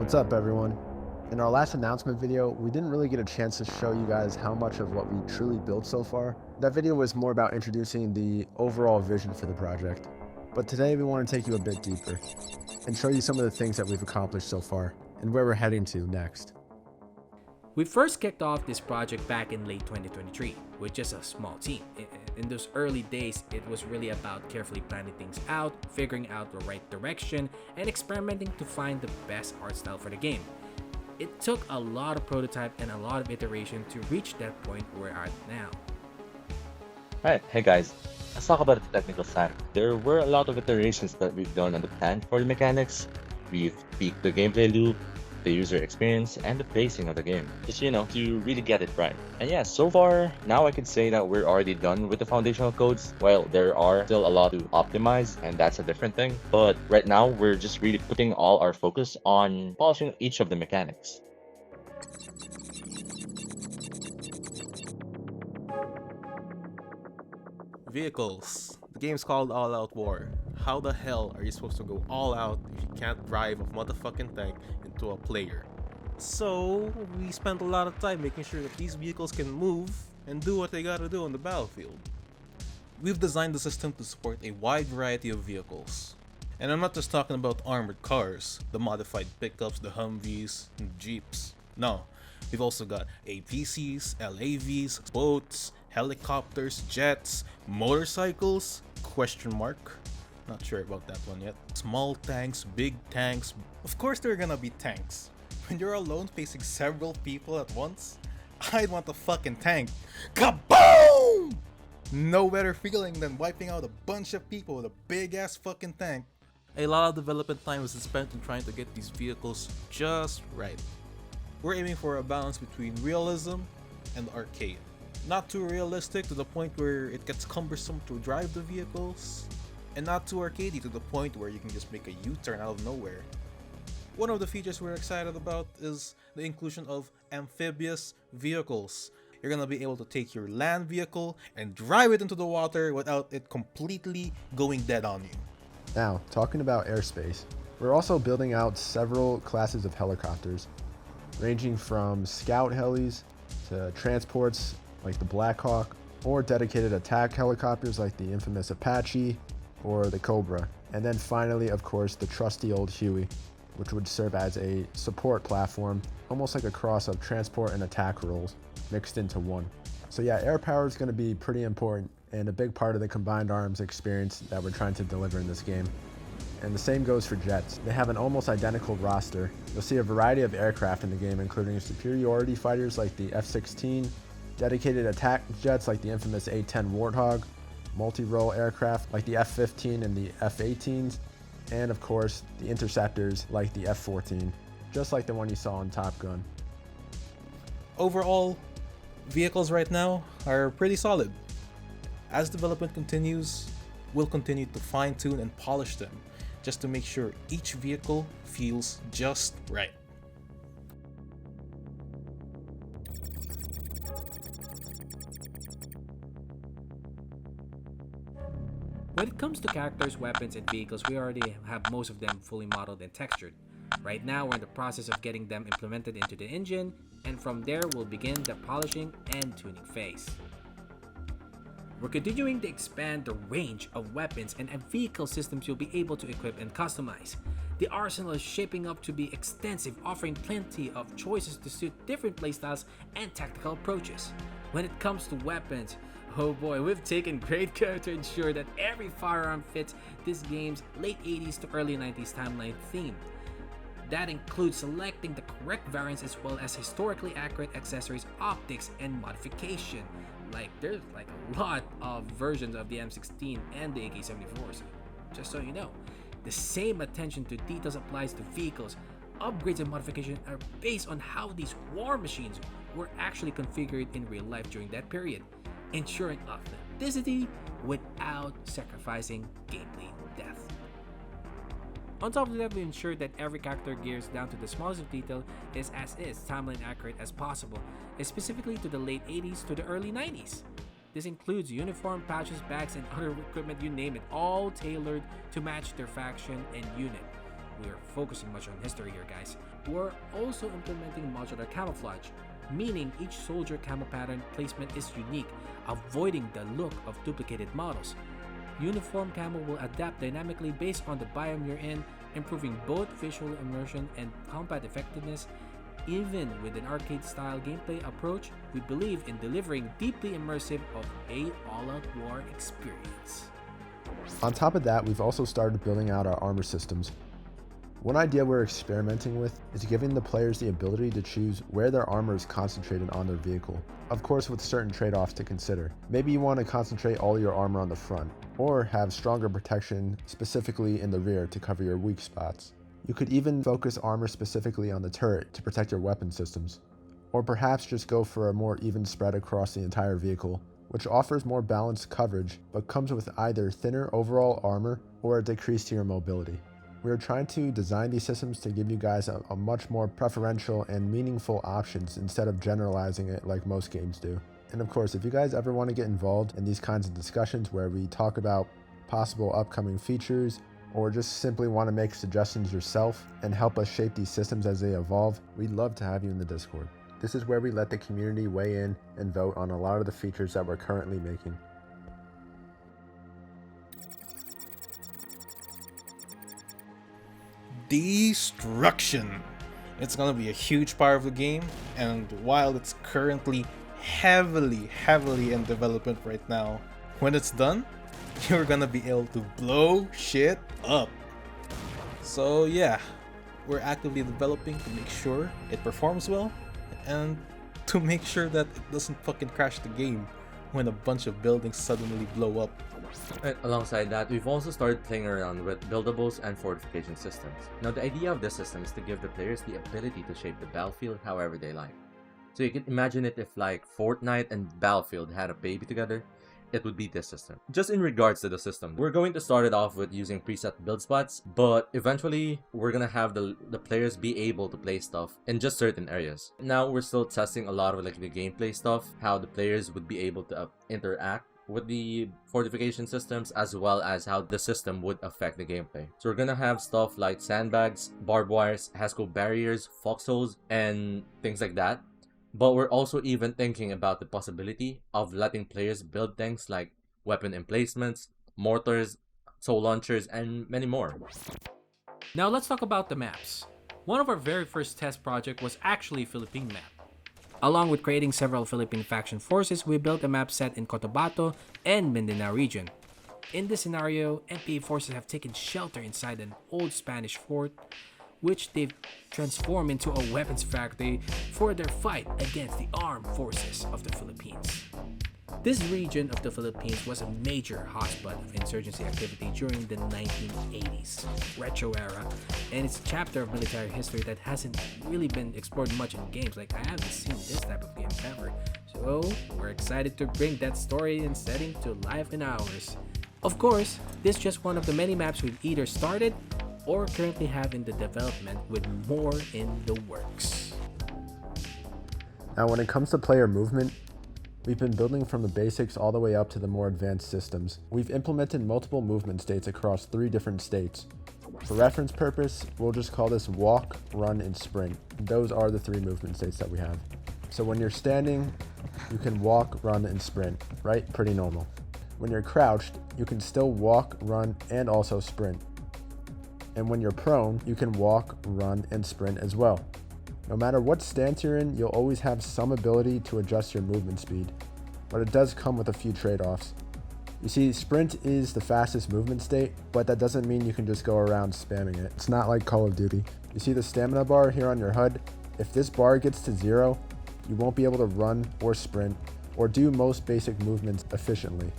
What's up, everyone? In our last announcement video, we didn't really get a chance to show you guys how much of what we truly built so far. That video was more about introducing the overall vision for the project. But today we want to take you a bit deeper and show you some of the things that we've accomplished so far and where we're heading to next. We first kicked off this project back in late 2023 with just a small team. In those early days, it was really about carefully planning things out, figuring out the right direction, and experimenting to find the best art style for the game. It took a lot of prototype and a lot of iteration to reach that point we're at now. Alright, hey guys, let's talk about the technical side. There were a lot of iterations that we've done on the plan for the mechanics. We've tweaked the gameplay loop, the user experience, and the pacing of the game. Just, to really get it right. And yeah, so far, now I can say that we're already done with the foundational codes. Well, there are still a lot to optimize, and that's a different thing. But right now, we're just really putting all our focus on polishing each of the mechanics. Vehicles. The game's called All Out War. How the hell are you supposed to go all out if you can't drive a motherfucking tank into a player? So, we spent a lot of time making sure that these vehicles can move and do what they gotta do on the battlefield. We've designed the system to support a wide variety of vehicles. And I'm not just talking about armored cars, the modified pickups, the Humvees, and Jeeps. No, we've also got APCs, LAVs, boats, helicopters, jets, motorcycles, ? Not sure about that one yet. Small tanks, big tanks. Of course there are gonna be tanks. When you're alone facing several people at once, I'd want a fucking tank. Kaboom! No better feeling than wiping out a bunch of people with a big ass fucking tank. A lot of development time was spent in trying to get these vehicles just right. We're aiming for a balance between realism and arcade. Not too realistic to the point where it gets cumbersome to drive the vehicles, and not too arcadey to the point where you can just make a U-turn out of nowhere. One of the features we're excited about is the inclusion of amphibious vehicles. You're gonna be able to take your land vehicle and drive it into the water without it completely going dead on you. Now, talking about airspace, we're also building out several classes of helicopters, ranging from scout helis to transports like the Black Hawk, or dedicated attack helicopters like the infamous Apache or the Cobra. And then finally, of course, the trusty old Huey, which would serve as a support platform, almost like a cross of transport and attack roles mixed into one. So yeah, air power is going to be pretty important and a big part of the combined arms experience that we're trying to deliver in this game. And the same goes for jets. They have an almost identical roster. You'll see a variety of aircraft in the game, including superiority fighters like the F-16, dedicated attack jets like the infamous A-10 Warthog, multi-role aircraft like the F-15 and the F-18s, and of course the interceptors like the F-14, just like the one you saw in Top Gun. Overall, vehicles right now are pretty solid. As development continues, we'll continue to fine-tune and polish them just to make sure each vehicle feels just right. When it comes to characters, weapons, and vehicles, we already have most of them fully modeled and textured. Right now, we're in the process of getting them implemented into the engine, and from there, we'll begin the polishing and tuning phase. We're continuing to expand the range of weapons and vehicle systems you'll be able to equip and customize. The arsenal is shaping up to be extensive, offering plenty of choices to suit different playstyles and tactical approaches. When it comes to weapons, oh boy, we've taken great care to ensure that every firearm fits this game's late 80s to early 90s timeline theme. That includes selecting the correct variants as well as historically accurate accessories, optics, and modification. There's a lot of versions of the M16 and the AK-74, so just so you know. The same attention to details applies to vehicles. Upgrades and modifications are based on how these war machines were actually configured in real life during that period, ensuring authenticity without sacrificing gameplay depth. On top of that, we ensure that every character gears down to the smallest of detail is timeline accurate as possible, specifically to the late 80s to the early 90s. This includes uniform, patches, bags, and other equipment, you name it, all tailored to match their faction and unit. we're focusing much on history here, guys. We're also implementing modular camouflage, meaning each soldier camo pattern placement is unique, avoiding the look of duplicated models. Uniform camo will adapt dynamically based on the biome you're in, improving both visual immersion and combat effectiveness. Even with an arcade-style gameplay approach, we believe in delivering deeply immersive of a all-out war experience. On top of that, we've also started building out our armor systems. One idea we're experimenting with is giving the players the ability to choose where their armor is concentrated on their vehicle. Of course, with certain trade-offs to consider. Maybe you want to concentrate all your armor on the front, or have stronger protection specifically in the rear to cover your weak spots. You could even focus armor specifically on the turret to protect your weapon systems. Or perhaps just go for a more even spread across the entire vehicle, which offers more balanced coverage but comes with either thinner overall armor or a decrease to your mobility. We are trying to design these systems to give you guys a much more preferential and meaningful options instead of generalizing it like most games do. And of course, if you guys ever want to get involved in these kinds of discussions where we talk about possible upcoming features, or just simply want to make suggestions yourself and help us shape these systems as they evolve, we'd love to have you in the Discord. This is where we let the community weigh in and vote on a lot of the features that we're currently making. Destruction. It's gonna be a huge part of the game, and while it's currently heavily in development right now, when it's done, you're gonna be able to blow shit up. So yeah, we're actively developing to make sure it performs well and to make sure that it doesn't fucking crash the game when a bunch of buildings suddenly blow up. And alongside that, we've also started playing around with buildables and fortification systems. Now, the idea of this system is to give the players the ability to shape the battlefield however they like. So you can imagine it if like Fortnite and Battlefield had a baby together, it would be this system. Just in regards to the system, we're going to start it off with using preset build spots, but eventually we're gonna have the players be able to play stuff in just certain areas. Now we're still testing a lot of like the gameplay stuff, how the players would be able to interact with the fortification systems, as well as how the system would affect the gameplay. So we're gonna have stuff like sandbags, barbed wires, Hasco barriers, foxholes, and things like that. But we're also even thinking about the possibility of letting players build things like weapon emplacements, mortars, soul launchers, and many more. Now let's talk about the maps. One of our very first test project was actually a Philippine map. Along with creating several Philippine faction forces, we built a map set in Cotabato and Mindanao region. In this scenario, NPA forces have taken shelter inside an old Spanish fort, which they've transformed into a weapons factory for their fight against the armed forces of the Philippines. This region of the Philippines was a major hotspot of insurgency activity during the 1980s retro era, and it's a chapter of military history that hasn't really been explored much in games. Like, I haven't seen this type of game ever. So we're excited to bring that story and setting to life in ours. Of course, this is just one of the many maps we've either started or currently have in the development, with more in the works. Now, when it comes to player movement, we've been building from the basics all the way up to the more advanced systems. We've implemented multiple movement states across 3 different states. For reference purpose, we'll just call this walk, run, and sprint. Those are the 3 movement states that we have. So when you're standing, you can walk, run, and sprint, right? Pretty normal. When you're crouched, you can still walk, run, and also sprint. And when you're prone, you can walk, run, and sprint as well. No matter what stance you're in, you'll always have some ability to adjust your movement speed, but it does come with a few trade-offs. You see, sprint is the fastest movement state, but that doesn't mean you can just go around spamming it. It's not like Call of Duty. You see the stamina bar here on your HUD? If this bar gets to 0, you won't be able to run or sprint or do most basic movements efficiently.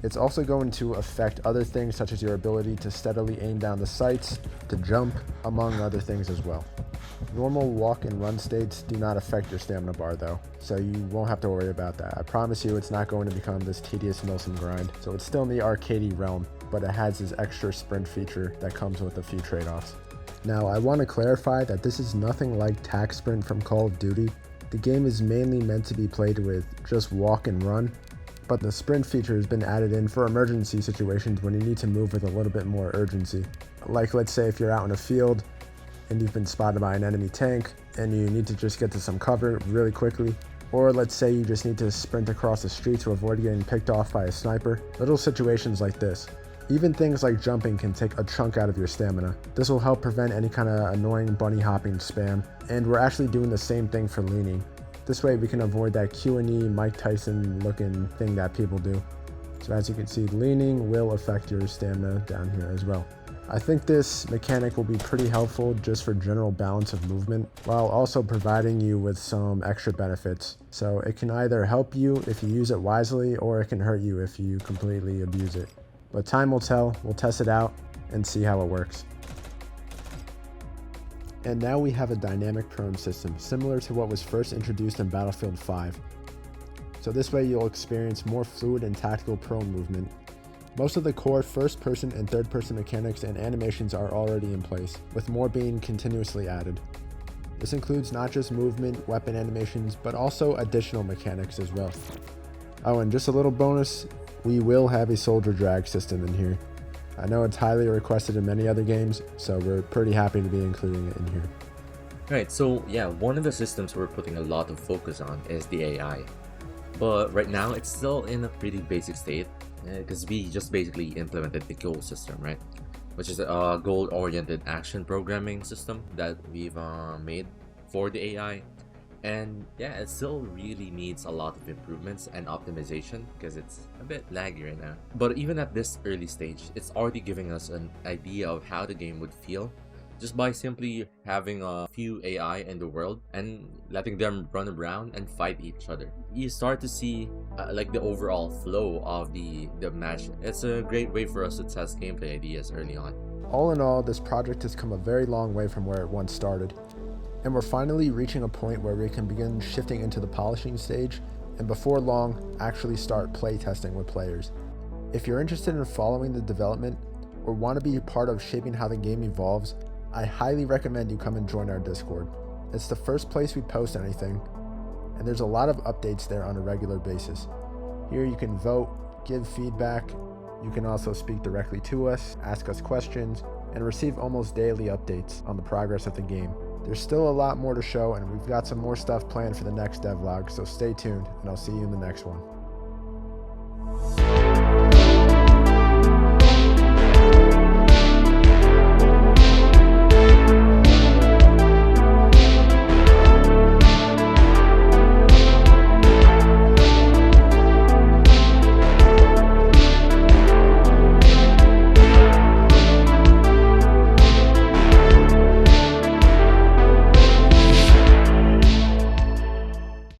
It's also going to affect other things such as your ability to steadily aim down the sights, to jump, among other things as well. Normal walk and run states do not affect your stamina bar though, so you won't have to worry about that. I promise you it's not going to become this tedious Milsim grind. So it's still in the arcadey realm, but it has this extra sprint feature that comes with a few trade-offs. Now, I want to clarify that this is nothing like tac sprint from Call of Duty. The game is mainly meant to be played with just walk and run, but the sprint feature has been added in for emergency situations when you need to move with a little bit more urgency. Like, let's say if you're out in a field and you've been spotted by an enemy tank and you need to just get to some cover really quickly. Or let's say you just need to sprint across the street to avoid getting picked off by a sniper. Little situations like this. Even things like jumping can take a chunk out of your stamina. This will help prevent any kind of annoying bunny hopping spam. And we're actually doing the same thing for leaning. This way we can avoid that Q&E Mike Tyson looking thing that people do. So as you can see, leaning will affect your stamina down here as well. I think this mechanic will be pretty helpful just for general balance of movement, while also providing you with some extra benefits. So it can either help you if you use it wisely, or it can hurt you if you completely abuse it. But time will tell. We'll test it out and see how it works. And now we have a dynamic prone system, similar to what was first introduced in Battlefield 5. So this way you'll experience more fluid and tactical prone movement. Most of the core first-person and third-person mechanics and animations are already in place, with more being continuously added. This includes not just movement, weapon animations, but also additional mechanics as well. Oh, and just a little bonus, we will have a soldier drag system in here. I know it's highly requested in many other games, so we're pretty happy to be including it in here. Right, so yeah, one of the systems we're putting a lot of focus on is the AI. But right now, it's still in a pretty basic state, because we just basically implemented the goal system, right? Which is a goal-oriented action programming system that we've made for the AI. And yeah, it still really needs a lot of improvements and optimization because it's a bit laggy right now. But even at this early stage, it's already giving us an idea of how the game would feel just by simply having a few AI in the world and letting them run around and fight each other. You start to see like the overall flow of the match. It's a great way for us to test gameplay ideas early on. All in all, this project has come a very long way from where it once started. And we're finally reaching a point where we can begin shifting into the polishing stage, and before long, actually start playtesting with players. If you're interested in following the development, or want to be part of shaping how the game evolves, I highly recommend you come and join our Discord. It's the first place we post anything, and there's a lot of updates there on a regular basis. Here you can vote, give feedback, you can also speak directly to us, ask us questions, and receive almost daily updates on the progress of the game. There's still a lot more to show, and we've got some more stuff planned for the next devlog, so stay tuned, and I'll see you in the next one.